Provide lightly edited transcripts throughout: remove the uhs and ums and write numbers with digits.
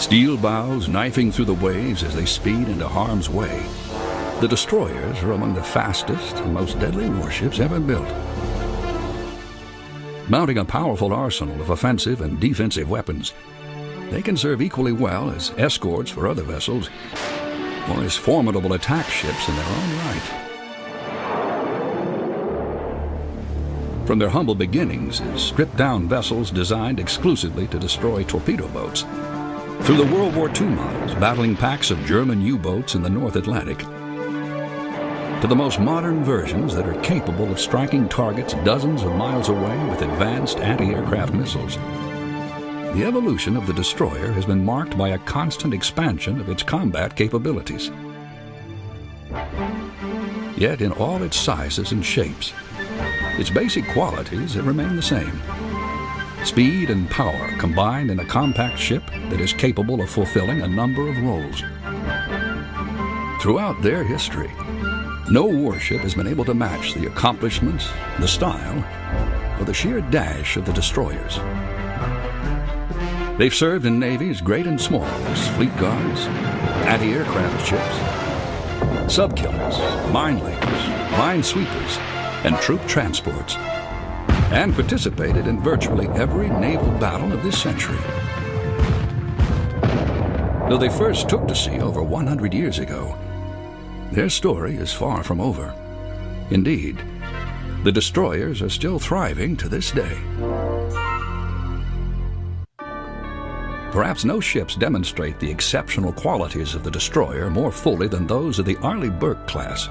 Steel bows knifing through the waves as they speed into harm's way, the destroyers are among the fastest and most deadly warships ever built. Mounting a powerful arsenal of offensive and defensive weapons, they can serve equally well as escorts for other vessels or as formidable attack ships in their own right. From their humble beginnings as stripped-down vessels designed exclusively to destroy torpedo boats, through the World War II models battling packs of German U-boats in the North Atlantic, to the most modern versions that are capable of striking targets dozens of miles away with advanced anti-aircraft missiles. The evolution of the destroyer has been marked by a constant expansion of its combat capabilities. Yet in all its sizes and shapes, its basic qualities have remained the same. Speed and power combined in a compact ship that is capable of fulfilling a number of roles. Throughout their history, no warship has been able to match the accomplishments, the style, or the sheer dash of the destroyers. They've served in navies great and small as fleet guards, anti-aircraft ships, sub-killers, mine layers, mine sweepers, and troop transports, and participated in virtually every naval battle of this century. Though they first took to sea over 100 years ago, their story is far from over. Indeed, the destroyers are still thriving to this day. Perhaps no ships demonstrate the exceptional qualities of the destroyer more fully than those of the Arleigh Burke class.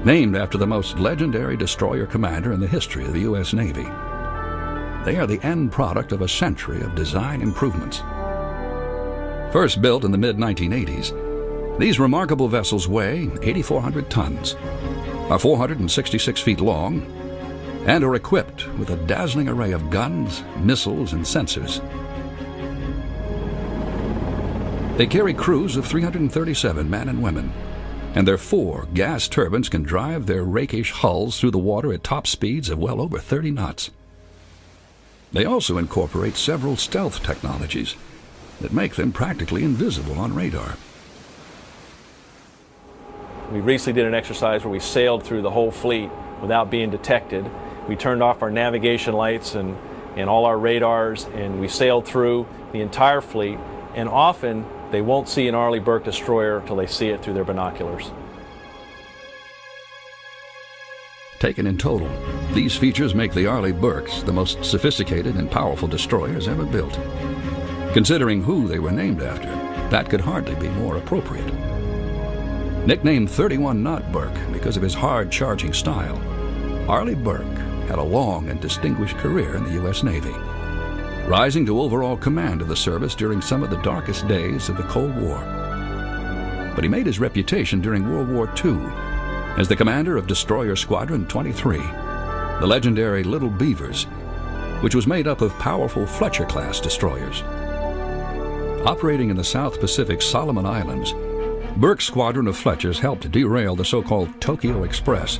Named after the most legendary destroyer commander in the history of the U.S. Navy, they are the end product of a century of design improvements. First built in the mid-1980s, these remarkable vessels weigh 8,400 tons, are 466 feet long, and are equipped with a dazzling array of guns, missiles, and sensors. They carry crews of 337 men and women, and their 4 gas turbines can drive their rakish hulls through the water at top speeds of well over 30 knots. They also incorporate several stealth technologies that make them practically invisible on radar. We recently did an exercise where we sailed through the whole fleet without being detected. We turned off our navigation lights and all our radars, and we sailed through the entire fleet, and often they won't see an Arleigh Burke destroyer until they see it through their binoculars. Taken in total, these features make the Arleigh Burkes the most sophisticated and powerful destroyers ever built. Considering who they were named after, that could hardly be more appropriate. Nicknamed 31-knot Burke because of his hard-charging style, Arleigh Burke had a long and distinguished career in the U.S. Navy, rising to overall command of the service during some of the darkest days of the Cold War. But he made his reputation during World War II as the commander of Destroyer Squadron 23, the legendary Little Beavers, which was made up of powerful Fletcher-class destroyers. Operating in the South Pacific Solomon Islands, Burke's squadron of Fletchers helped derail the so-called Tokyo Express,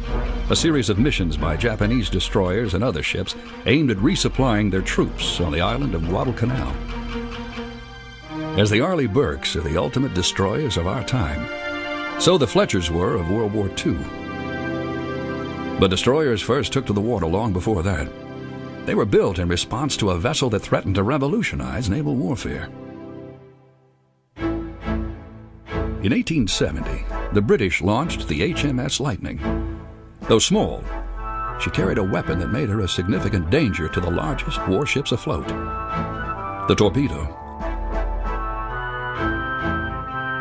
a series of missions by Japanese destroyers and other ships aimed at resupplying their troops on the island of Guadalcanal. As the Arleigh Burkes are the ultimate destroyers of our time, so the Fletchers were of World War II. But destroyers first took to the water long before that. They were built in response to a vessel that threatened to revolutionize naval warfare. In 1870, the British launched the HMS Lightning. Though small, she carried a weapon that made her a significant danger to the largest warships afloat, the torpedo.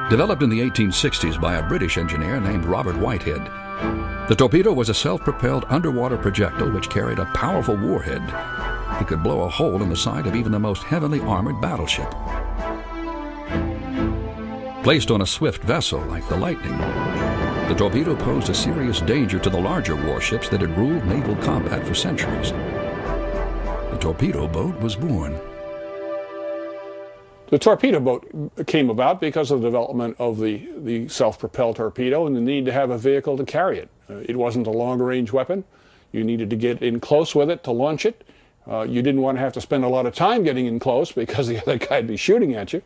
Developed in the 1860s by a British engineer named Robert Whitehead, the torpedo was a self-propelled underwater projectile which carried a powerful warhead that could blow a hole in the side of even the most heavily armored battleship. Placed on a swift vessel like the Lightning, the torpedo posed a serious danger to the larger warships that had ruled naval combat for centuries. The torpedo boat was born. The torpedo boat came about because of the development of the self-propelled torpedo and the need to have a vehicle to carry it. It wasn't a long-range weapon. You needed to get in close with it to launch it, You didn't want to have to spend a lot of time getting in close because the other guy would be shooting at you.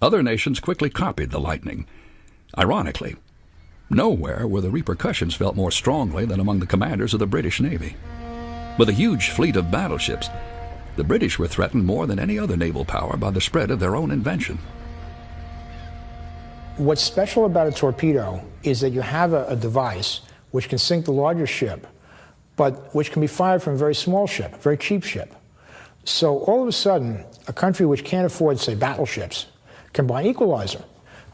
Other nations quickly copied the Lightning. Ironically, nowhere were the repercussions felt more strongly than among the commanders of the British Navy. With a huge fleet of battleships, the British were threatened more than any other naval power by the spread of their own invention. What's special about a torpedo is that you have a device which can sink the larger ship, but which can be fired from a very small ship, a very cheap ship. So all of a sudden, a country which can't afford, say, battleships, can buy an equalizer.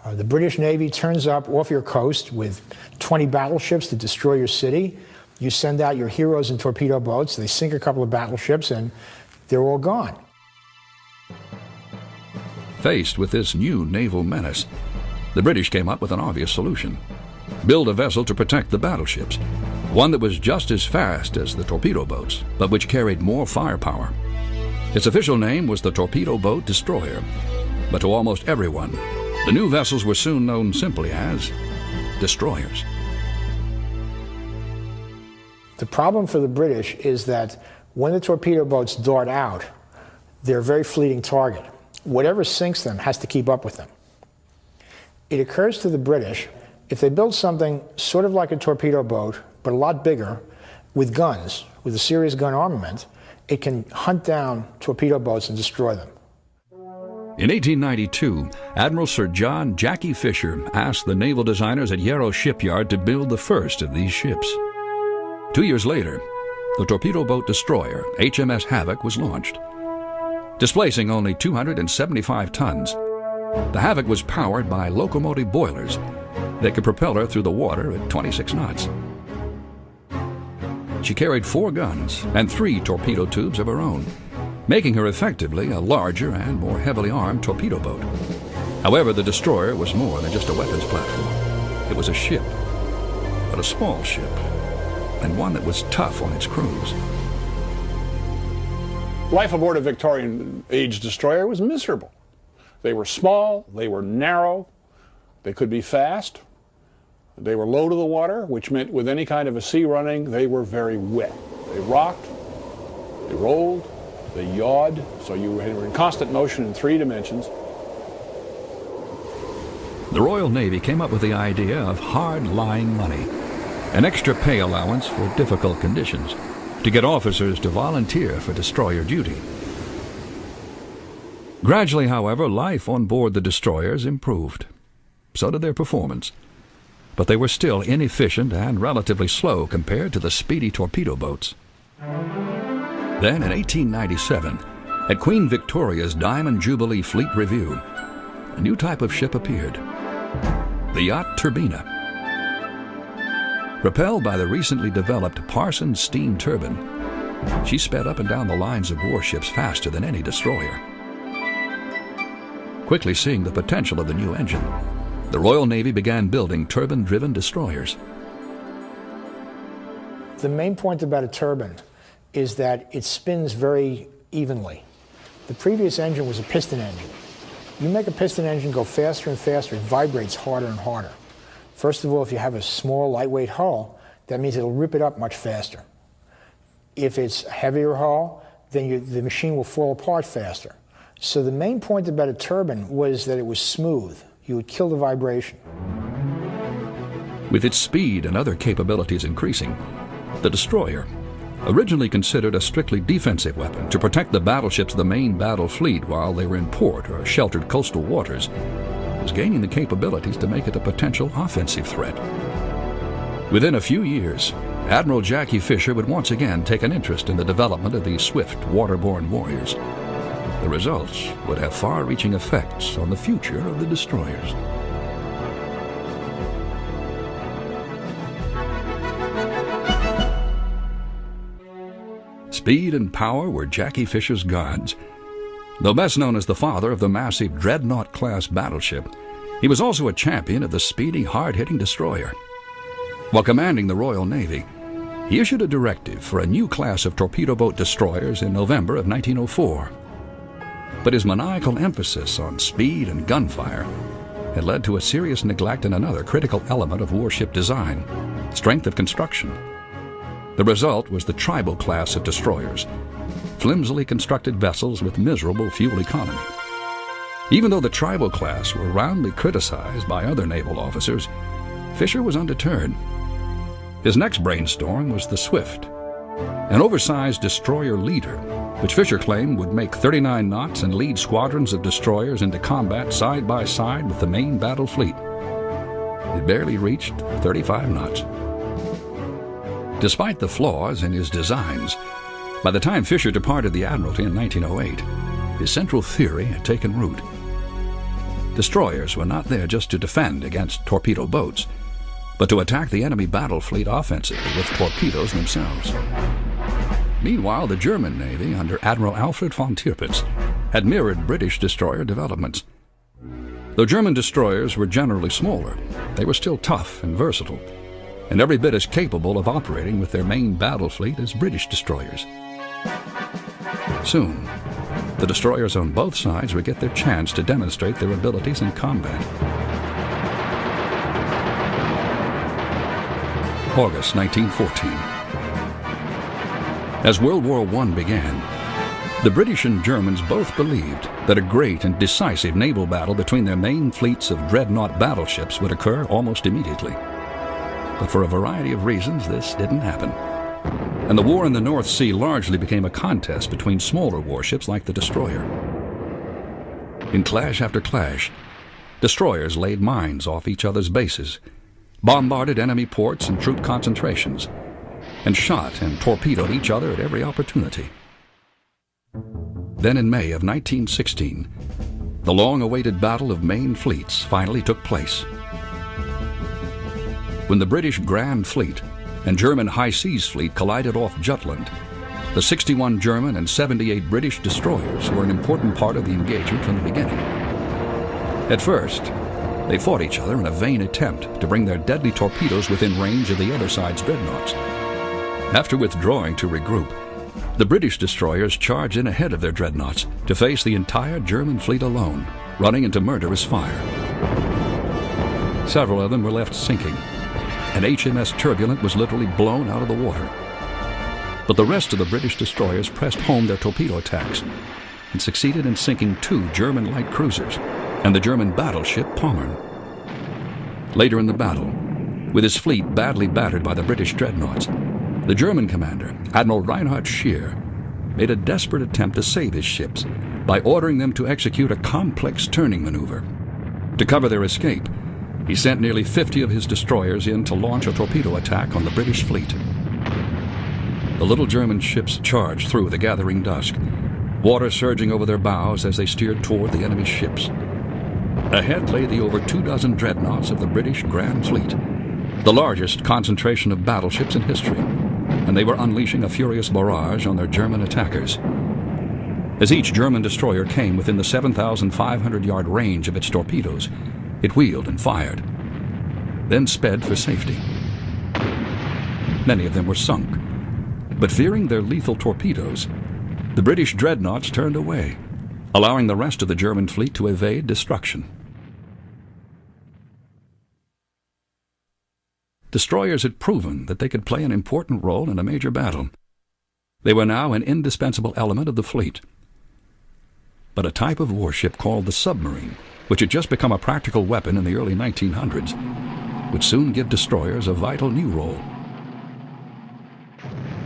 The British Navy turns up off your coast with 20 battleships to destroy your city. You send out your heroes in torpedo boats, they sink a couple of battleships, and they're all gone. Faced with this new naval menace, the British came up with an obvious solution. Build a vessel to protect the battleships, one that was just as fast as the torpedo boats, but which carried more firepower. Its official name was the Torpedo Boat Destroyer, but to almost everyone, the new vessels were soon known simply as destroyers. The problem for the British is that when the torpedo boats dart out, they're a very fleeting target. Whatever sinks them has to keep up with them. It occurs to the British, if they build something sort of like a torpedo boat, but a lot bigger, with guns, with a serious gun armament, it can hunt down torpedo boats and destroy them. In 1892, Admiral Sir John "Jackie" Fisher asked the naval designers at Yarrow Shipyard to build the first of these ships. 2 years later, the torpedo boat destroyer HMS Havoc was launched. Displacing only 275 tons, the Havoc was powered by locomotive boilers that could propel her through the water at 26 knots. She carried 4 guns and 3 torpedo tubes of her own, making her effectively a larger and more heavily armed torpedo boat. However, the destroyer was more than just a weapons platform. It was a ship, but a small ship, and one that was tough on its crews. Life aboard a Victorian age destroyer was miserable. They were small, they were narrow, they could be fast, they were low to the water, which meant with any kind of a sea running, they were very wet. They rocked, they rolled, they yawed, so you were in constant motion in 3 dimensions. The Royal Navy came up with the idea of hard-lying money, an extra pay allowance for difficult conditions, to get officers to volunteer for destroyer duty. Gradually, however, life on board the destroyers improved. So did their performance. But they were still inefficient and relatively slow compared to the speedy torpedo boats. Then, in 1897, at Queen Victoria's Diamond Jubilee Fleet Review, a new type of ship appeared, the yacht Turbina. Propelled by the recently developed Parsons steam turbine, she sped up and down the lines of warships faster than any destroyer. Quickly seeing the potential of the new engine, the Royal Navy began building turbine-driven destroyers. The main point about a turbine is that it spins very evenly. The previous engine was a piston engine. You make a piston engine go faster and faster, it vibrates harder and harder. First of all, if you have a small, lightweight hull, that means it'll rip it up much faster. If it's a heavier hull, then the machine will fall apart faster. So the main point about a turbine was that it was smooth. You would kill the vibration. With its speed and other capabilities increasing, the destroyer, originally considered a strictly defensive weapon to protect the battleships of the main battle fleet while they were in port or sheltered coastal waters, was gaining the capabilities to make it a potential offensive threat. Within a few years, Admiral Jackie Fisher would once again take an interest in the development of these swift, waterborne warriors. The results would have far-reaching effects on the future of the destroyers. Speed and power were Jackie Fisher's gods. Though best known as the father of the massive Dreadnought-class battleship, he was also a champion of the speedy, hard-hitting destroyer. While commanding the Royal Navy, he issued a directive for a new class of torpedo boat destroyers in November of 1904. But his maniacal emphasis on speed and gunfire had led to a serious neglect in another critical element of warship design: strength of construction. The result was the Tribal class of destroyers, flimsily constructed vessels with miserable fuel economy. Even though the Tribal class were roundly criticized by other naval officers, Fisher was undeterred. His next brainstorm was the Swift, an oversized destroyer leader, which Fisher claimed would make 39 knots and lead squadrons of destroyers into combat side by side with the main battle fleet. It barely reached 35 knots. Despite the flaws in his designs, by the time Fisher departed the Admiralty in 1908, his central theory had taken root. Destroyers were not there just to defend against torpedo boats, but to attack the enemy battle fleet offensively with torpedoes themselves. Meanwhile, the German Navy, under Admiral Alfred von Tirpitz, had mirrored British destroyer developments. Though German destroyers were generally smaller, they were still tough and versatile, and every bit as capable of operating with their main battle fleet as British destroyers. Soon, the destroyers on both sides would get their chance to demonstrate their abilities in combat. August 1914. As World War I began, the British and Germans both believed that a great and decisive naval battle between their main fleets of dreadnought battleships would occur almost immediately. But for a variety of reasons, this didn't happen. And the war in the North Sea largely became a contest between smaller warships like the destroyer. In clash after clash, destroyers laid mines off each other's bases, bombarded enemy ports and troop concentrations, and shot and torpedoed each other at every opportunity. Then in May of 1916, the long-awaited Battle of Main Fleets finally took place. When the British Grand Fleet and German High Seas Fleet collided off Jutland, the 61 German and 78 British destroyers were an important part of the engagement from the beginning. At first, they fought each other in a vain attempt to bring their deadly torpedoes within range of the other side's dreadnoughts. After withdrawing to regroup, the British destroyers charged in ahead of their dreadnoughts to face the entire German fleet alone, running into murderous fire. Several of them were left sinking, and HMS Turbulent was literally blown out of the water. But the rest of the British destroyers pressed home their torpedo attacks and succeeded in sinking 2 German light cruisers and the German battleship Pommern. Later in the battle, with his fleet badly battered by the British dreadnoughts, the German commander, Admiral Reinhard Scheer, made a desperate attempt to save his ships by ordering them to execute a complex turning maneuver. To cover their escape, he sent nearly 50 of his destroyers in to launch a torpedo attack on the British fleet. The little German ships charged through the gathering dusk, water surging over their bows as they steered toward the enemy's ships. Ahead lay the over 24 dreadnoughts of the British Grand Fleet, the largest concentration of battleships in history, and they were unleashing a furious barrage on their German attackers. As each German destroyer came within the 7,500-yard range of its torpedoes, it wheeled and fired, then sped for safety. Many of them were sunk, but fearing their lethal torpedoes, the British dreadnoughts turned away, allowing the rest of the German fleet to evade destruction. Destroyers had proven that they could play an important role in a major battle. They were now an indispensable element of the fleet. But a type of warship called the submarine, which had just become a practical weapon in the early 1900s, would soon give destroyers a vital new role.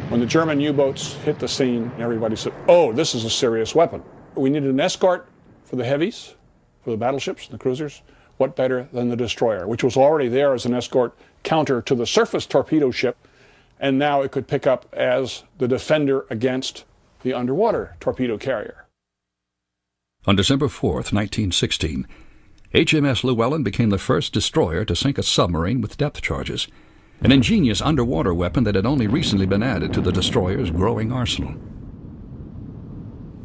When the German U-boats hit the scene, everybody said, oh, this is a serious weapon. We needed an escort for the heavies, for the battleships, the cruisers. What better than the destroyer, which was already there as an escort counter to the surface torpedo ship, and now it could pick up as the defender against the underwater torpedo carrier. On December 4th, 1916, HMS Llewellyn became the first destroyer to sink a submarine with depth charges, an ingenious underwater weapon that had only recently been added to the destroyer's growing arsenal.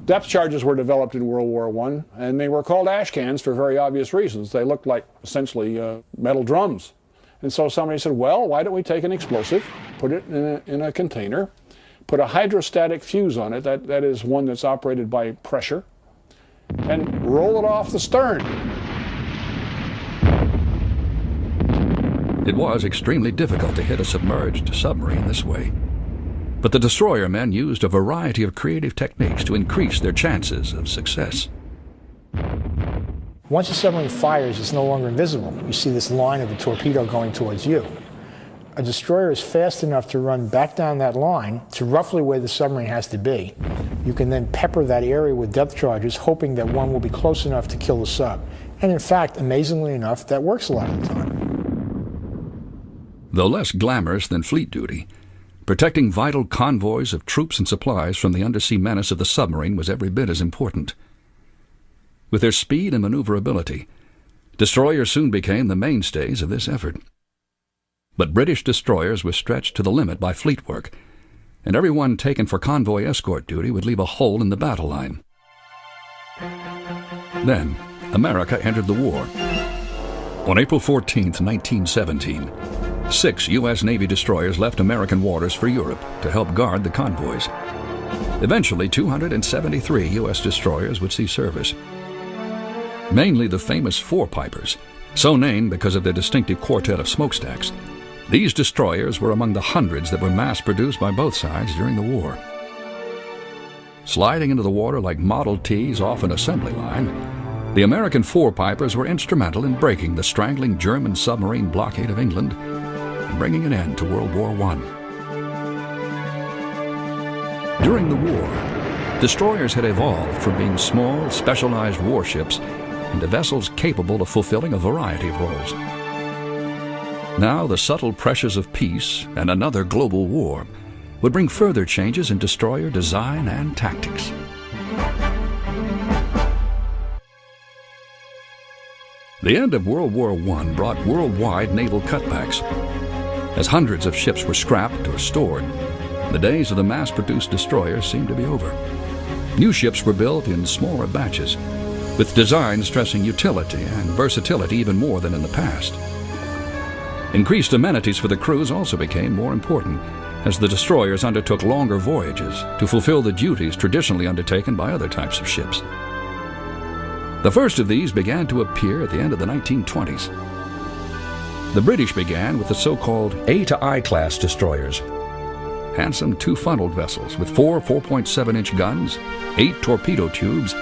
Depth charges were developed in World War I, and they were called ash cans for very obvious reasons. They looked like, essentially, metal drums. And so somebody said, well, why don't we take an explosive, put it in a container, put a hydrostatic fuse on it, that is one that's operated by pressure, and roll it off the stern. It was extremely difficult to hit a submerged submarine this way. But the destroyer men used a variety of creative techniques to increase their chances of success. Once a submarine fires, it's no longer invisible. You see this line of a torpedo going towards you. A destroyer is fast enough to run back down that line to roughly where the submarine has to be. You can then pepper that area with depth charges, hoping that one will be close enough to kill the sub. And in fact, amazingly enough, that works a lot of the time. Though less glamorous than fleet duty, protecting vital convoys of troops and supplies from the undersea menace of the submarine was every bit as important. With their speed and maneuverability, destroyers soon became the mainstays of this effort. But British destroyers were stretched to the limit by fleet work, and every one taken for convoy escort duty would leave a hole in the battle line. Then, America entered the war. On April 14, 1917, 6 U.S. Navy destroyers left American waters for Europe to help guard the convoys. Eventually, 273 U.S. destroyers would see service. Mainly the famous Four Pipers, so named because of their distinctive quartet of smokestacks. These destroyers were among the hundreds that were mass-produced by both sides during the war. Sliding into the water like Model Ts off an assembly line, the American Four Pipers were instrumental in breaking the strangling German submarine blockade of England and bringing an end to World War I. During the war, destroyers had evolved from being small, specialized warships into vessels capable of fulfilling a variety of roles. Now the subtle pressures of peace and another global war would bring further changes in destroyer design and tactics. The end of World War I brought worldwide naval cutbacks. As hundreds of ships were scrapped or stored, the days of the mass-produced destroyers seemed to be over. New ships were built in smaller batches, with designs stressing utility and versatility even more than in the past. Increased amenities for the crews also became more important as the destroyers undertook longer voyages to fulfill the duties traditionally undertaken by other types of ships. The first of these began to appear at the end of the 1920s. The British began with the so-called A to I class destroyers, handsome two-funneled vessels with 4 4.7-inch guns, 8 torpedo tubes,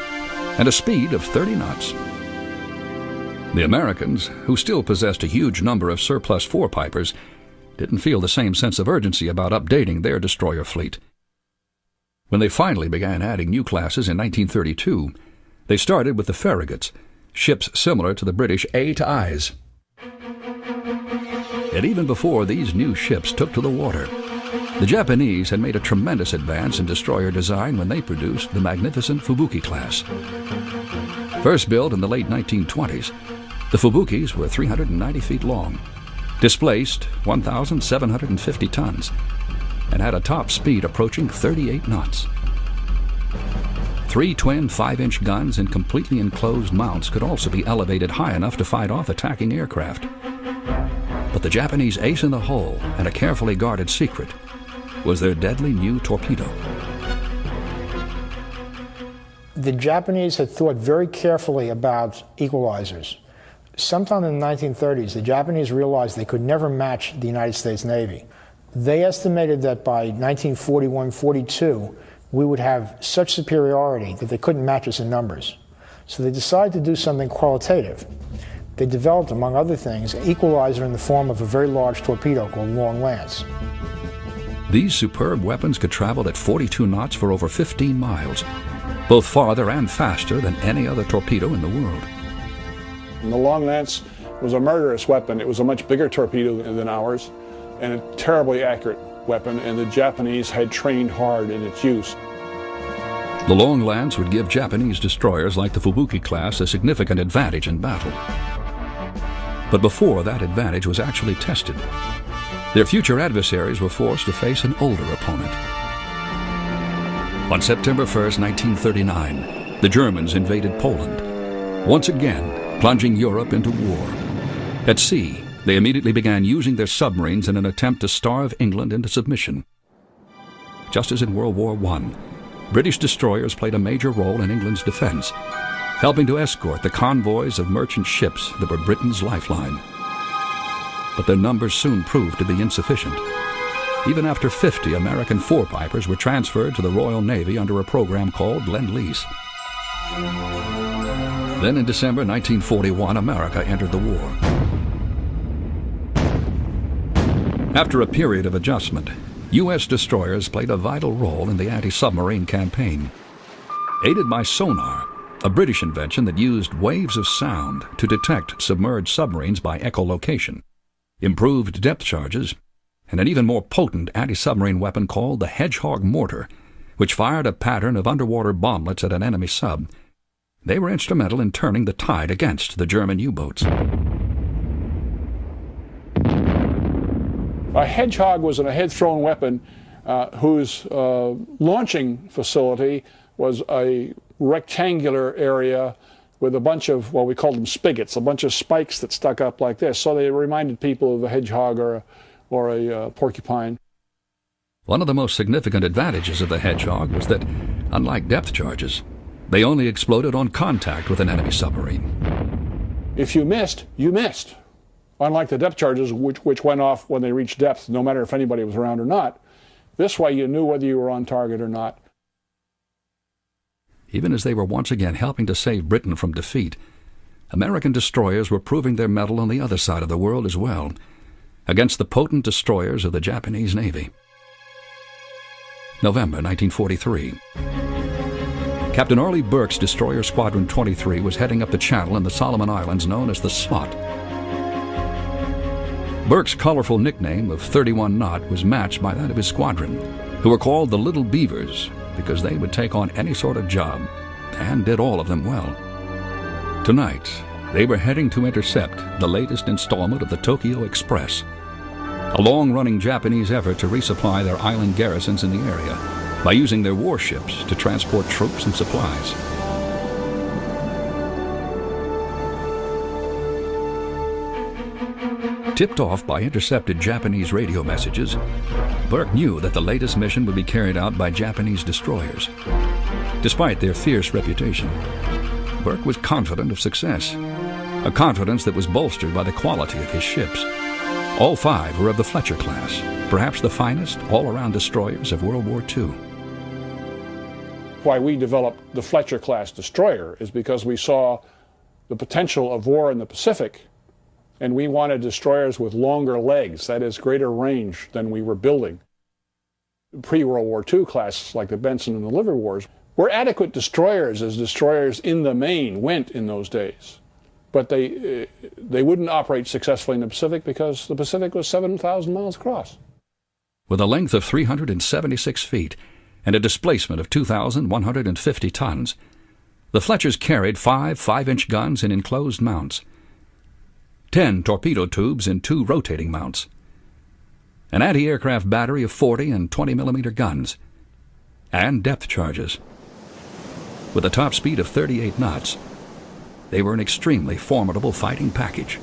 and a speed of 30 knots. The Americans, who still possessed a huge number of surplus Four Pipers, didn't feel the same sense of urgency about updating their destroyer fleet. When they finally began adding new classes in 1932, they started with the Farraguts, ships similar to the British A to Is. Yet even before these new ships took to the water, the Japanese had made a tremendous advance in destroyer design when they produced the magnificent Fubuki class. First built in the late 1920s, the Fubukis were 390 feet long, displaced 1,750 tons, and had a top speed approaching 38 knots. 3 twin 5-inch guns and completely enclosed mounts could also be elevated high enough to fight off attacking aircraft. But the Japanese ace in the hole, and a carefully guarded secret, was their deadly new torpedo. The Japanese had thought very carefully about equalizers. Sometime in the 1930s, the Japanese realized they could never match the United States Navy. They estimated that by 1941-42, we would have such superiority that they couldn't match us in numbers. So they decided to do something qualitative. They developed, among other things, an equalizer in the form of a very large torpedo called Long Lance. These superb weapons could travel at 42 knots for over 15 miles, both farther and faster than any other torpedo in the world. And the Long Lance was a murderous weapon. It was a much bigger torpedo than ours, and a terribly accurate weapon, and the Japanese had trained hard in its use. The Long Lance would give Japanese destroyers like the Fubuki class a significant advantage in battle. But before that advantage was actually tested, their future adversaries were forced to face an older opponent. On September 1st, 1939, the Germans invaded Poland, once again plunging Europe into war. At sea, they immediately began using their submarines in an attempt to starve England into submission. Just as in World War I, British destroyers played a major role in England's defense, helping to escort the convoys of merchant ships that were Britain's lifeline. But their numbers soon proved to be insufficient. even after 50 American four-pipers were transferred to the Royal Navy under a program called Lend-Lease. Then in December 1941, America entered the war. After a period of adjustment, U.S. destroyers played a vital role in the anti-submarine campaign. Aided by sonar, a British invention that used waves of sound to detect submerged submarines by echolocation, improved depth charges, and an even more potent anti-submarine weapon called the Hedgehog mortar, which fired a pattern of underwater bomblets at an enemy sub, they were instrumental in turning the tide against the German U-boats. A Hedgehog was a head-thrown weapon whose launching facility was a rectangular area with a bunch of, well, we called them spigots, a bunch of spikes that stuck up like this. So they reminded people of a hedgehog or a porcupine. One of the most significant advantages of the Hedgehog was that, unlike depth charges, they only exploded on contact with an enemy submarine. If you missed, you missed. Unlike the depth charges, which went off when they reached depth, no matter if anybody was around or not. This way you knew whether you were on target or not. Even as they were once again helping to save Britain from defeat, American destroyers were proving their mettle on the other side of the world as well, against the potent destroyers of the Japanese Navy. November 1943. Captain Arleigh Burke's destroyer Squadron 23 was heading up the channel in the Solomon Islands known as the Slot. Burke's colorful nickname of 31 Knot was matched by that of his squadron, who were called the Little Beavers because they would take on any sort of job, and did all of them well. Tonight, they were heading to intercept the latest installment of the Tokyo Express, a long-running Japanese effort to resupply their island garrisons in the area by using their warships to transport troops and supplies. Tipped off by intercepted Japanese radio messages, Burke knew that the latest mission would be carried out by Japanese destroyers. Despite their fierce reputation, Burke was confident of success, a confidence that was bolstered by the quality of his ships. All five were of the Fletcher class, perhaps the finest all-around destroyers of World War II. Why we developed the Fletcher-class destroyer is because we saw the potential of war in the Pacific, and we wanted destroyers with longer legs, that is, greater range than we were building. Pre-World War II classes like the Benson and the Liverwars were adequate destroyers as destroyers in the main went in those days. But they wouldn't operate successfully in the Pacific because the Pacific was 7,000 miles across. With a length of 376 feet and a displacement of 2,150 tons, the Fletchers carried 5 5-inch guns in enclosed mounts, 10 torpedo tubes in 2 rotating mounts, an anti-aircraft battery of 40 and 20-millimeter guns, and depth charges. With a top speed of 38 knots, they were an extremely formidable fighting package.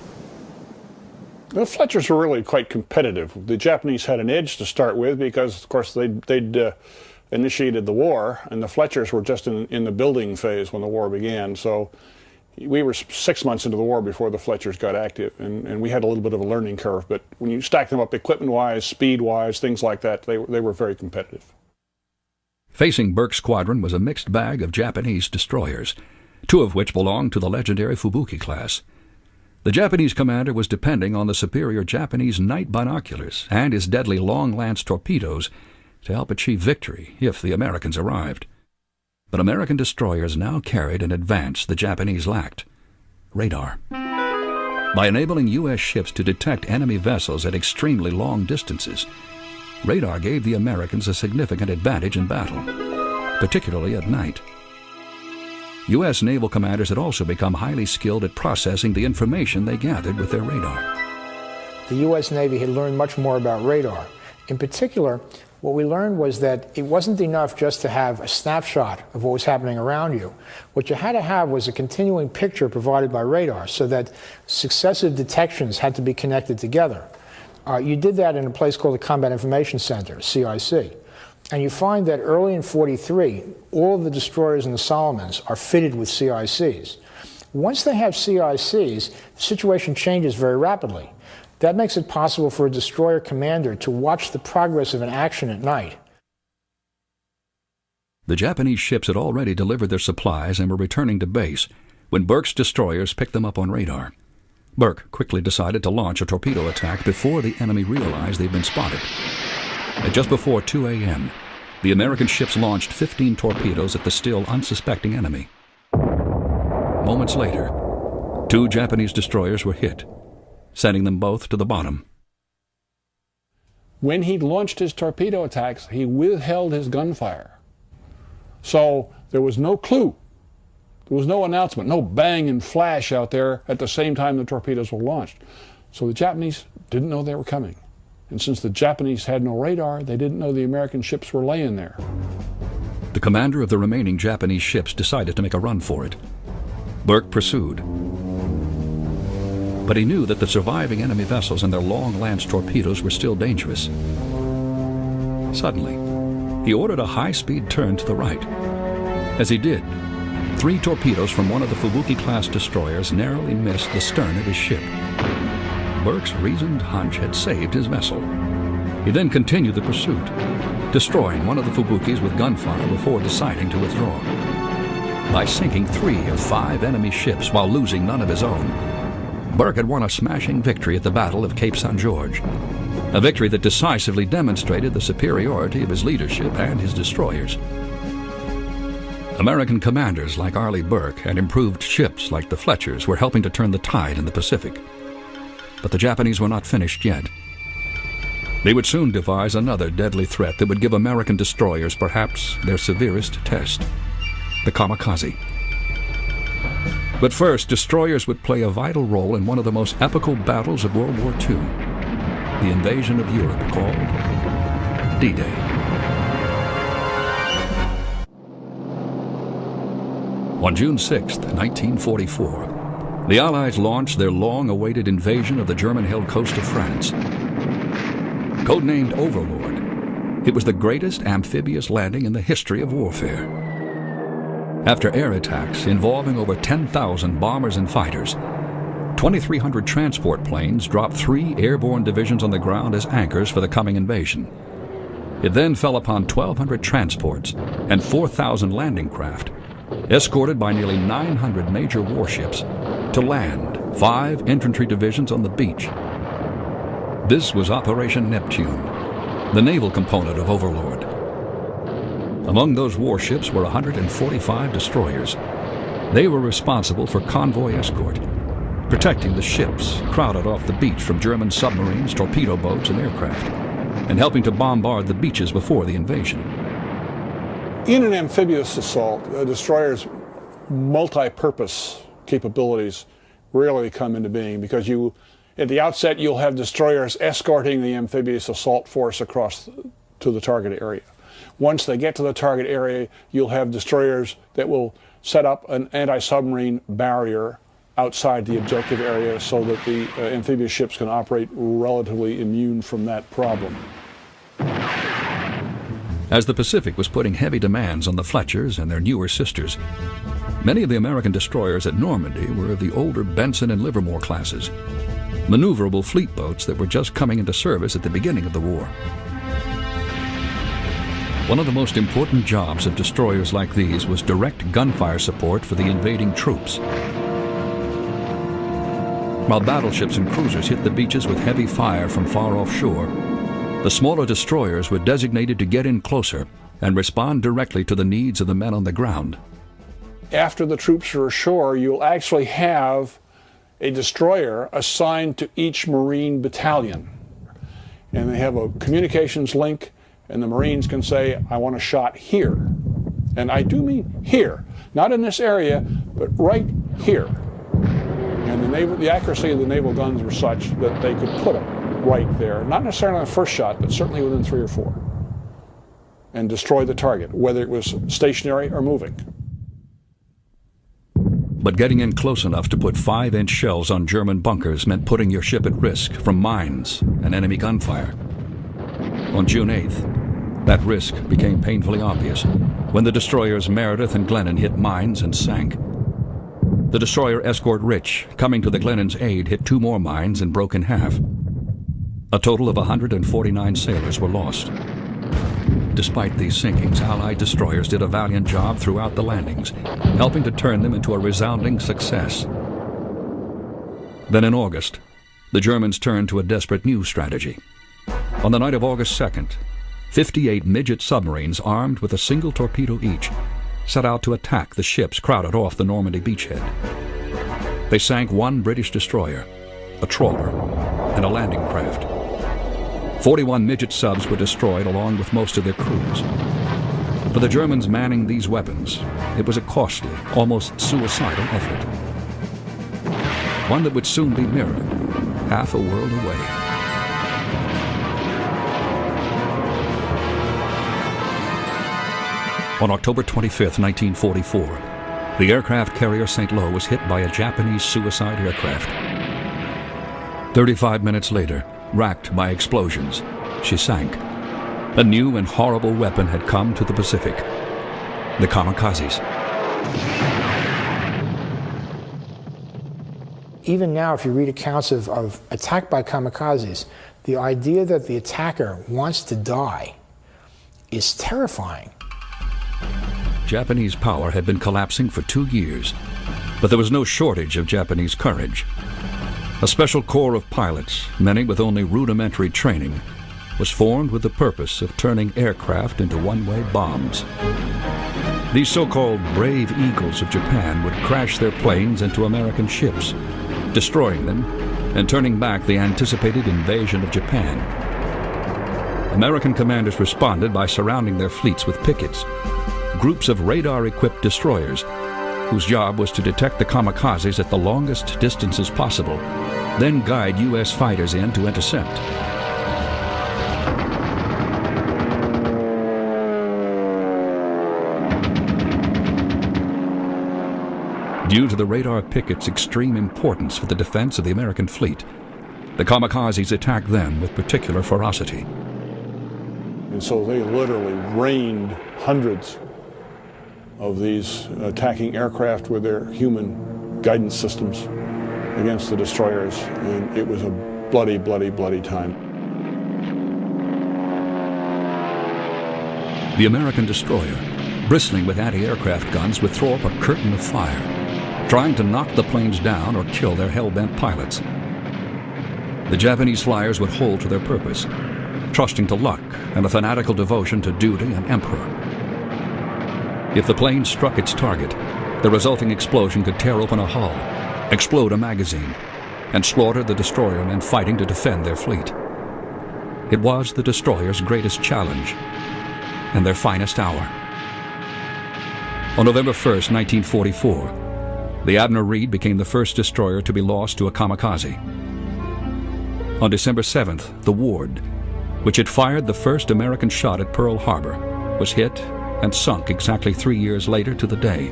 The Fletchers were really quite competitive. The Japanese had an edge to start with because, of course, they'd initiated the war, and the Fletchers were just in the building phase when the war began. So we were 6 months into the war before the Fletchers got active, and we had a little bit of a learning curve. But when you stack them up equipment-wise, speed-wise, things like that, they were very competitive. Facing Burke's squadron was a mixed bag of Japanese destroyers, 2 of which belonged to the legendary Fubuki class. The Japanese commander was depending on the superior Japanese night binoculars and his deadly long-lance torpedoes to help achieve victory if the Americans arrived. But American destroyers now carried an advance the Japanese lacked: radar. By enabling U.S. ships to detect enemy vessels at extremely long distances, radar gave the Americans a significant advantage in battle, particularly at night. U.S. naval commanders had also become highly skilled at processing the information they gathered with their radar. The U.S. Navy had learned much more about radar. In particular, what we learned was that it wasn't enough just to have a snapshot of what was happening around you. What you had to have was a continuing picture provided by radar, so that successive detections had to be connected together. You did that in a place called the Combat Information Center, CIC. And you find that early in '43, all of the destroyers in the Solomons are fitted with CICs. Once they have CICs, the situation changes very rapidly. That makes it possible for a destroyer commander to watch the progress of an action at night. The Japanese ships had already delivered their supplies and were returning to base when Burke's destroyers picked them up on radar. Burke quickly decided to launch a torpedo attack before the enemy realized they'd been spotted. At just before 2 a.m., the American ships launched 15 torpedoes at the still unsuspecting enemy. Moments later, 2 Japanese destroyers were hit, sending them both to the bottom. When he launched his torpedo attacks, he withheld his gunfire. So there was no clue. There was no announcement, no bang and flash out there at the same time the torpedoes were launched. So the Japanese didn't know they were coming. And since the Japanese had no radar, they didn't know the American ships were laying there. The commander of the remaining Japanese ships decided to make a run for it. Burke pursued. But he knew that the surviving enemy vessels and their long lance torpedoes were still dangerous. Suddenly, he ordered a high-speed turn to the right. As he did, 3 torpedoes from one of the Fubuki-class destroyers narrowly missed the stern of his ship. Burke's reasoned hunch had saved his vessel. He then continued the pursuit, destroying one of the Fubukis with gunfire before deciding to withdraw. By sinking 3 of 5 enemy ships while losing none of his own, Burke had won a smashing victory at the Battle of Cape St. George, a victory that decisively demonstrated the superiority of his leadership and his destroyers. American commanders like Arleigh Burke and improved ships like the Fletchers were helping to turn the tide in the Pacific. But the Japanese were not finished yet. They would soon devise another deadly threat that would give American destroyers perhaps their severest test: the kamikaze. But first, destroyers would play a vital role in one of the most epical battles of World War II, the invasion of Europe called D-Day. On June 6, 1944, the Allies launched their long-awaited invasion of the German-held coast of France. Codenamed Overlord, it was the greatest amphibious landing in the history of warfare. After air attacks involving over 10,000 bombers and fighters, 2,300 transport planes dropped 3 airborne divisions on the ground as anchors for the coming invasion. It then fell upon 1,200 transports and 4,000 landing craft, escorted by nearly 900 major warships, to land 5 infantry divisions on the beach. This was Operation Neptune, the naval component of Overlord. Among those warships were 145 destroyers. They were responsible for convoy escort, protecting the ships crowded off the beach from German submarines, torpedo boats, and aircraft, and helping to bombard the beaches before the invasion. In an amphibious assault, a destroyer's multi-purpose capabilities rarely come into being, because at the outset you'll have destroyers escorting the amphibious assault force across to the target area. Once they get to the target area, you'll have destroyers that will set up an anti-submarine barrier outside the objective area so that the amphibious ships can operate relatively immune from that problem. As the Pacific was putting heavy demands on the Fletchers and their newer sisters, many of the American destroyers at Normandy were of the older Benson and Livermore classes, maneuverable fleet boats that were just coming into service at the beginning of the war. One of the most important jobs of destroyers like these was direct gunfire support for the invading troops. While battleships and cruisers hit the beaches with heavy fire from far offshore, the smaller destroyers were designated to get in closer and respond directly to the needs of the men on the ground. After the troops are ashore, you'll actually have a destroyer assigned to each Marine battalion. And they have a communications link, and the Marines can say, I want a shot here. And I do mean here, not in this area, but right here. And the accuracy of the naval guns were such that they could put them right there, not necessarily on the first shot, but certainly within 3 or 4, and destroy the target, whether it was stationary or moving. But getting in close enough to put 5-inch shells on German bunkers meant putting your ship at risk from mines and enemy gunfire. On June 8th, that risk became painfully obvious when the destroyers Meredith and Glennon hit mines and sank. The destroyer escort Rich, coming to the Glennon's aid, hit 2 more mines and broke in half. A total of 149 sailors were lost. Despite these sinkings, Allied destroyers did a valiant job throughout the landings, helping to turn them into a resounding success. Then in August, the Germans turned to a desperate new strategy. On the night of August 2nd, 58 midget submarines armed with a single torpedo each set out to attack the ships crowded off the Normandy beachhead. They sank one British destroyer, a trawler, and a landing craft. 41 midget subs were destroyed along with most of their crews. For the Germans manning these weapons, it was a costly, almost suicidal effort. One that would soon be mirrored half a world away. On October 25, 1944, the aircraft carrier St. Lo was hit by a Japanese suicide aircraft. 35 minutes later, racked by explosions, she sank. A new and horrible weapon had come to the Pacific: the kamikazes. Even now, if you read accounts of attack by kamikazes, the idea that the attacker wants to die is terrifying. Japanese power had been collapsing for 2 years, but there was no shortage of Japanese courage. A special corps of pilots, many with only rudimentary training, was formed with the purpose of turning aircraft into one-way bombs. These so-called brave eagles of Japan would crash their planes into American ships, destroying them and turning back the anticipated invasion of Japan. American commanders responded by surrounding their fleets with pickets, groups of radar-equipped destroyers whose job was to detect the kamikazes at the longest distances possible, then guide U.S. fighters in to intercept. Due to the radar pickets' extreme importance for the defense of the American fleet, the kamikazes attacked them with particular ferocity. And so they literally rained hundreds of these attacking aircraft with their human guidance systems against the destroyers, and it was a bloody, bloody, bloody time. The American destroyer, bristling with anti-aircraft guns, would throw up a curtain of fire, trying to knock the planes down or kill their hell-bent pilots. The Japanese flyers would hold to their purpose, trusting to luck and a fanatical devotion to duty and emperor. If the plane struck its target, the resulting explosion could tear open a hull, explode a magazine, and slaughter the destroyermen fighting to defend their fleet. It was the destroyer's greatest challenge and their finest hour. On November 1st, 1944, the Abner Reed became the first destroyer to be lost to a kamikaze. On December 7th, the Ward, which had fired the first American shot at Pearl Harbor, was hit and sunk exactly 3 years later to the day.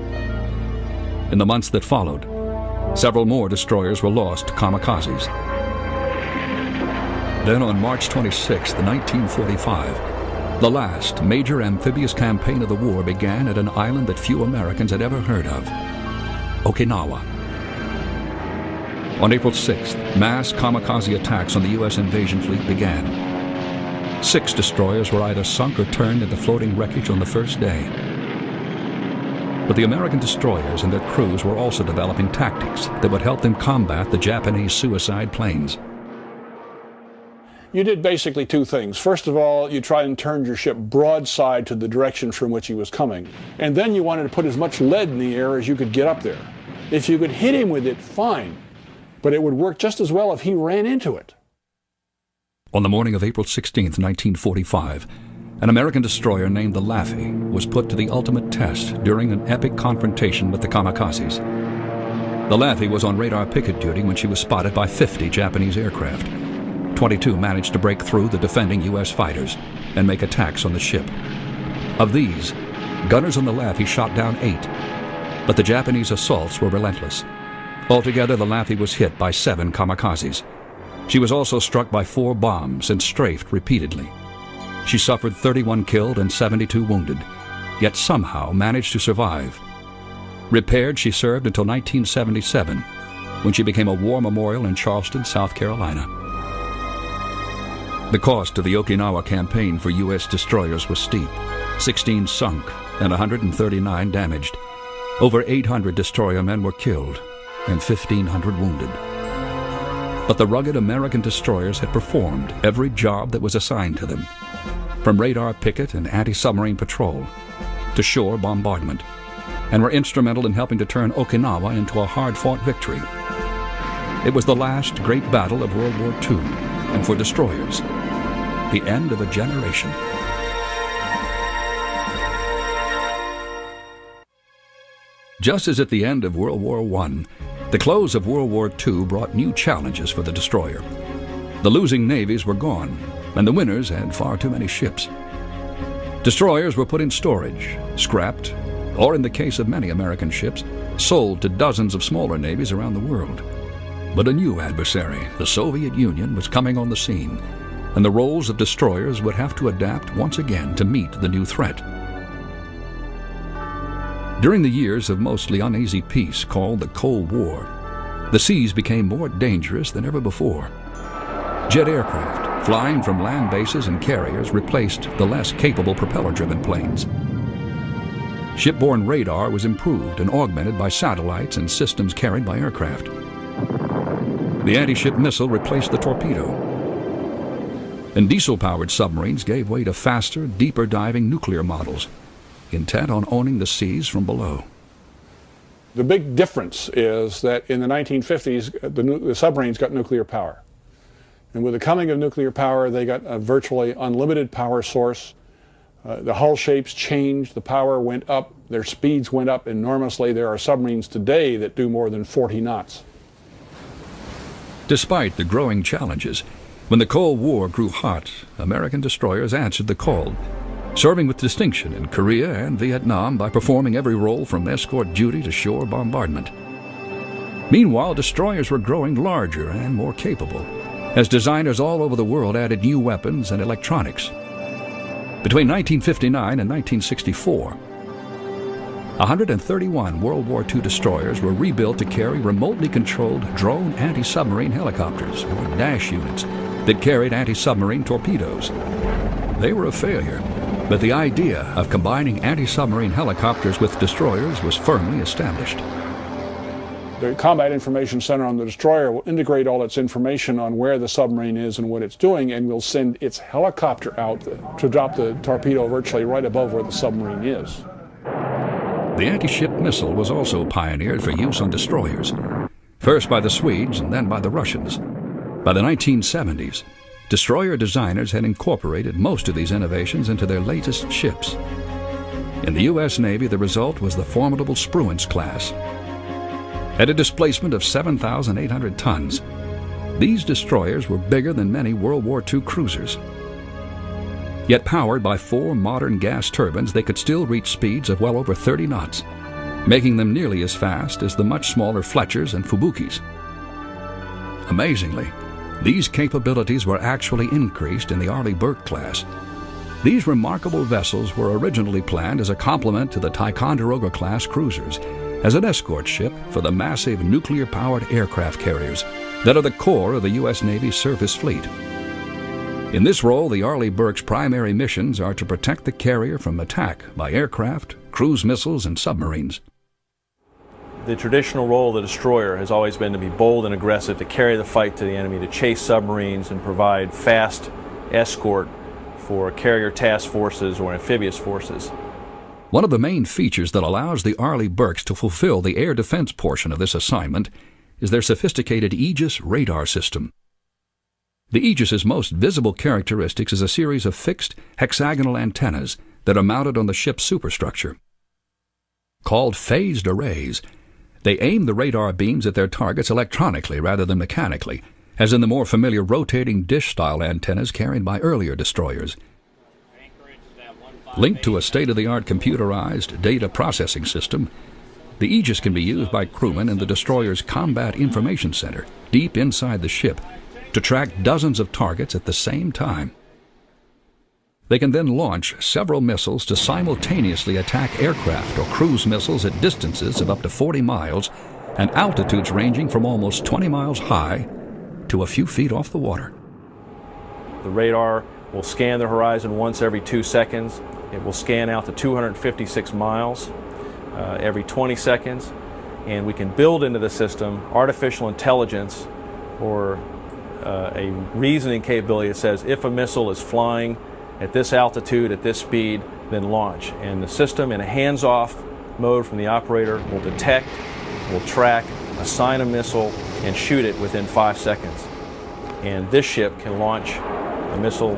In the months that followed, several more destroyers were lost to kamikazes. Then on March 26, 1945, the last major amphibious campaign of the war began at an island that few Americans had ever heard of: Okinawa. On April 6th, mass kamikaze attacks on the U.S. invasion fleet began. 6 destroyers were either sunk or turned into floating wreckage on the first day. But the American destroyers and their crews were also developing tactics that would help them combat the Japanese suicide planes. You did basically 2 things. First of all, you tried and turned your ship broadside to the direction from which he was coming. And then you wanted to put as much lead in the air as you could get up there. If you could hit him with it, fine. But it would work just as well if he ran into it. On the morning of April 16, 1945, an American destroyer named the Laffey was put to the ultimate test during an epic confrontation with the kamikazes. The Laffey was on radar picket duty when she was spotted by 50 Japanese aircraft. 22 managed to break through the defending U.S. fighters and make attacks on the ship. Of these, gunners on the Laffey shot down 8, but the Japanese assaults were relentless. Altogether, the Laffey was hit by 7 kamikazes. She was also struck by 4 bombs and strafed repeatedly. She suffered 31 killed and 72 wounded, yet somehow managed to survive. Repaired, she served until 1977, when she became a war memorial in Charleston, South Carolina. The cost of the Okinawa campaign for U.S. destroyers was steep. 16 sunk and 139 damaged. Over 800 destroyer men were killed and 1,500 wounded. But the rugged American destroyers had performed every job that was assigned to them, from radar picket and anti-submarine patrol to shore bombardment, and were instrumental in helping to turn Okinawa into a hard-fought victory. It was the last great battle of World War II, and for destroyers, the end of a generation. Just as at the end of World War I, the close of World War II brought new challenges for the destroyer. The losing navies were gone, and the winners had far too many ships. Destroyers were put in storage, scrapped, or in the case of many American ships, sold to dozens of smaller navies around the world. But a new adversary, the Soviet Union, was coming on the scene, and the roles of destroyers would have to adapt once again to meet the new threat. During the years of mostly uneasy peace called the Cold War, the seas became more dangerous than ever before. Jet aircraft, flying from land bases and carriers, replaced the less capable propeller-driven planes. Shipborne radar was improved and augmented by satellites and systems carried by aircraft. The anti-ship missile replaced the torpedo. And diesel-powered submarines gave way to faster, deeper-diving nuclear models, intent on owning the seas from below. The big difference is that in the 1950s, the submarines got nuclear power. And with the coming of nuclear power, they got a virtually unlimited power source. The hull shapes changed, the power went up, their speeds went up enormously. There are submarines today that do more than 40 knots. Despite the growing challenges, when the Cold War grew hot, American destroyers answered the call, serving with distinction in Korea and Vietnam by performing every role from escort duty to shore bombardment. Meanwhile, destroyers were growing larger and more capable, as designers all over the world added new weapons and electronics. Between 1959 and 1964, 131 World War II destroyers were rebuilt to carry remotely controlled drone anti-submarine helicopters, or DASH units, that carried anti-submarine torpedoes. They were a failure, but the idea of combining anti-submarine helicopters with destroyers was firmly established. The Combat Information Center on the destroyer will integrate all its information on where the submarine is and what it's doing, and will send its helicopter out to drop the torpedo virtually right above where the submarine is. The anti-ship missile was also pioneered for use on destroyers, first by the Swedes and then by the Russians. By the 1970s, destroyer designers had incorporated most of these innovations into their latest ships. In the U.S. Navy, the result was the formidable Spruance class. At a displacement of 7,800 tons, these destroyers were bigger than many World War II cruisers. Yet powered by 4 modern gas turbines, they could still reach speeds of well over 30 knots, making them nearly as fast as the much smaller Fletchers and Fubukis. Amazingly, these capabilities were actually increased in the Arleigh Burke class. These remarkable vessels were originally planned as a complement to the Ticonderoga class cruisers, as an escort ship for the massive nuclear-powered aircraft carriers that are the core of the U.S. Navy's surface fleet. In this role, the Arleigh Burke's primary missions are to protect the carrier from attack by aircraft, cruise missiles, and submarines. The traditional role of the destroyer has always been to be bold and aggressive, to carry the fight to the enemy, to chase submarines and provide fast escort for carrier task forces or amphibious forces. One of the main features that allows the Arleigh Burkes to fulfill the air defense portion of this assignment is their sophisticated Aegis radar system. The Aegis's most visible characteristics is a series of fixed hexagonal antennas that are mounted on the ship's superstructure. Called phased arrays, they aim the radar beams at their targets electronically rather than mechanically, as in the more familiar rotating dish-style antennas carried by earlier destroyers. Linked to a state-of-the-art computerized data processing system, the Aegis can be used by crewmen in the destroyer's Combat Information Center, deep inside the ship, to track dozens of targets at the same time. They can then launch several missiles to simultaneously attack aircraft or cruise missiles at distances of up to 40 miles and altitudes ranging from almost 20 miles high to a few feet off the water. The radar will scan the horizon once every 2 seconds. It will scan out to 256 miles every 20 seconds. And we can build into the system artificial intelligence, or a reasoning capability that says if a missile is flying at this altitude, at this speed, then launch. And the system, in a hands-off mode from the operator, will detect, will track, assign a missile, and shoot it within 5 seconds. And this ship can launch a missile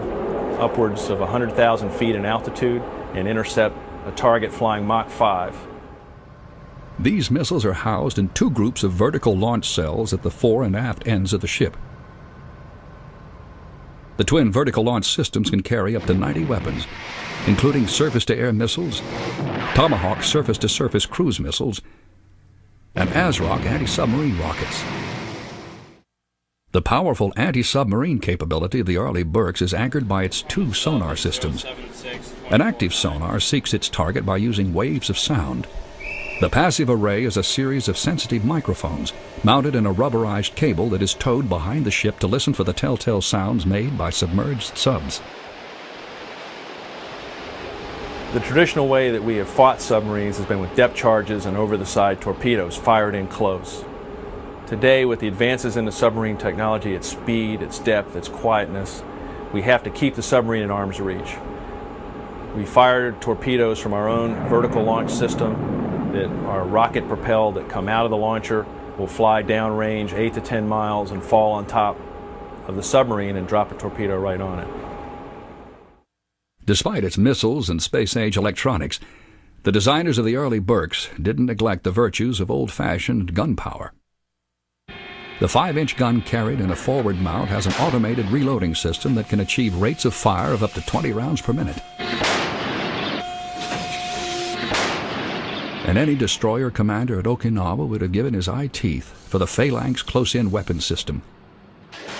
upwards of 100,000 feet in altitude and intercept a target flying Mach 5. These missiles are housed in 2 groups of vertical launch cells at the fore and aft ends of the ship. The twin vertical launch systems can carry up to 90 weapons, including surface-to-air missiles, Tomahawk surface-to-surface cruise missiles, and ASROC anti-submarine rockets. The powerful anti-submarine capability of the Arleigh Burkes is anchored by its 2 sonar systems. An active sonar seeks its target by using waves of sound. The passive array is a series of sensitive microphones mounted in a rubberized cable that is towed behind the ship to listen for the telltale sounds made by submerged subs. The traditional way that we have fought submarines has been with depth charges and over-the-side torpedoes fired in close. Today, with the advances in the submarine technology, its speed, its depth, its quietness, we have to keep the submarine at arm's reach. We fired torpedoes from our own vertical launch system that are rocket propelled, that come out of the launcher, will fly downrange 8 to 10 miles and fall on top of the submarine and drop a torpedo right on it. Despite its missiles and space-age electronics, the designers of the Arleigh Burkes didn't neglect the virtues of old-fashioned gunpowder. The 5-inch gun carried in a forward mount has an automated reloading system that can achieve rates of fire of up to 20 rounds per minute. And any destroyer commander at Okinawa would have given his eye teeth for the Phalanx close-in weapon system,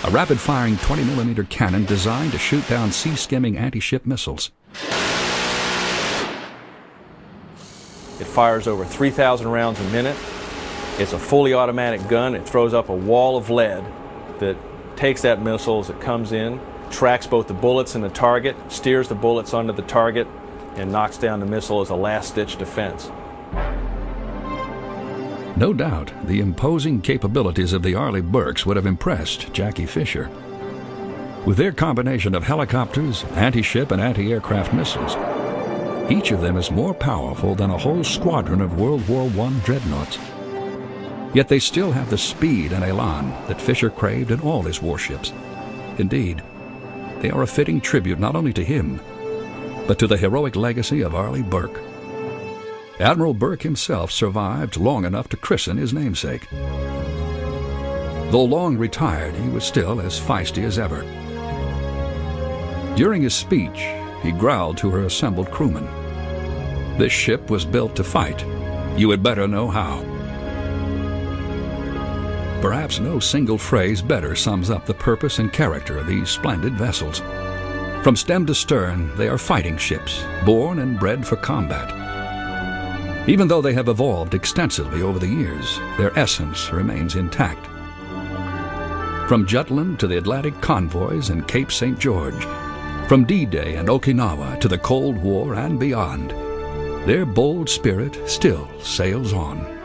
a rapid-firing 20mm cannon designed to shoot down sea-skimming anti-ship missiles. It fires over 3,000 rounds a minute. It's a fully automatic gun. It throws up a wall of lead that takes that missile as it comes in, tracks both the bullets and the target, steers the bullets onto the target, and knocks down the missile as a last-ditch defense. No doubt, the imposing capabilities of the Arleigh Burkes would have impressed Jackie Fisher. With their combination of helicopters, anti-ship and anti-aircraft missiles, each of them is more powerful than a whole squadron of World War I dreadnoughts. Yet they still have the speed and elan that Fisher craved in all his warships. Indeed, they are a fitting tribute not only to him, but to the heroic legacy of Arleigh Burke. Admiral Burke himself survived long enough to christen his namesake. Though long retired, he was still as feisty as ever. During his speech, he growled to her assembled crewmen, "This ship was built to fight. You had better know how." Perhaps no single phrase better sums up the purpose and character of these splendid vessels. From stem to stern, they are fighting ships, born and bred for combat. Even though they have evolved extensively over the years, their essence remains intact. From Jutland to the Atlantic convoys and Cape St. George, from D-Day and Okinawa to the Cold War and beyond, their bold spirit still sails on.